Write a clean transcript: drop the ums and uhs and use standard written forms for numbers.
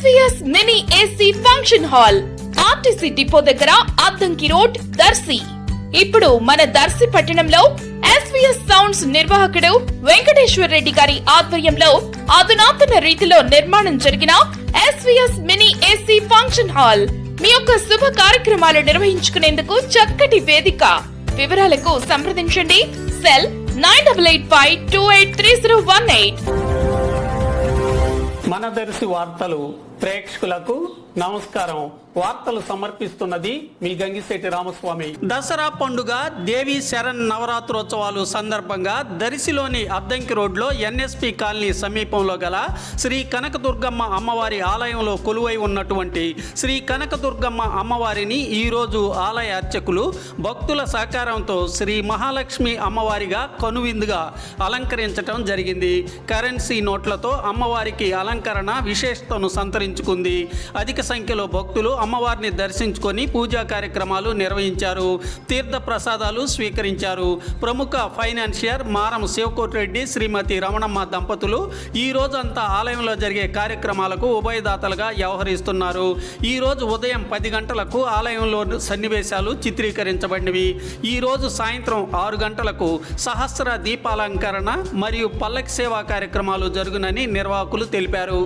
SVS mini AC function hall RTC depot దగ్గర Addanki road Darsi. ఇప్పుడు మన దర్శి పట్టణంలో SVS సౌండ్స్ నిర్వాహకుడు వెంకటేశ్వర రెడ్డి గారి ఆధ్వర్యంలో అధునాతన రీతిలో నిర్మాణం జరిగిన SVS mini AC function hall మీ యొక్క శుభ కార్యక్రమాలు నిర్వహించుకునేందుకు చక్కటి వేదిక. వివరాలకు సంప్రదించండి సెల్ 9885283018. మన దర్శి వార్తలు ప్రేక్షకులకు నమస్కారం. వార్తలు సమర్పిస్తున్నది మీ గంగిశెట్టి రామస్వామి. దసరా పండుగ దేవి శరణ్ నవరాత్రోత్సవాలు సందర్భంగా దర్శిలోని అద్దంకి రోడ్లో NSP కాలనీ సమీపంలో గల శ్రీ కనకదుర్గమ్మ అమ్మవారి ఆలయంలో కొలువై ఉన్నటువంటి శ్రీ కనకదుర్గమ్మ అమ్మవారిని ఈరోజు ఆలయ అర్చకులు భక్తుల సహకారంతో శ్రీ మహాలక్ష్మి అమ్మవారిగా కనువిందుగా అలంకరించడం జరిగింది. కరెన్సీ నోట్లతో అమ్మవారికి అలంకరణ విశేషతను సంతరించుకుంది. అధిక సంఖ్యలో భక్తులు అమ్మవారిని దర్శించుకొని పూజా కార్యక్రమాలు నిర్వహించారు. తీర్థ ప్రసాదాలు స్వీకరించారు. ప్రముఖ ఫైనాన్షియర్ మారం శివకోటిరెడ్డి శ్రీమతి రమణమ్మ దంపతులు ఈ రోజంతా ఆలయంలో జరిగే కార్యక్రమాలకు ఉభయదాతలుగా వ్యవహరిస్తున్నారు. ఈ రోజు ఉదయం 10 గంటలకు ఆలయంలో సన్నివేశాలు చిత్రీకరించబడినవి. ఈ రోజు సాయంత్రం 6 గంటలకు సహస్ర దీపాలంకరణ మరియు పల్లకి సేవా కార్యక్రమాలు జరుగునని నిర్వాహకులు తెలిపారు.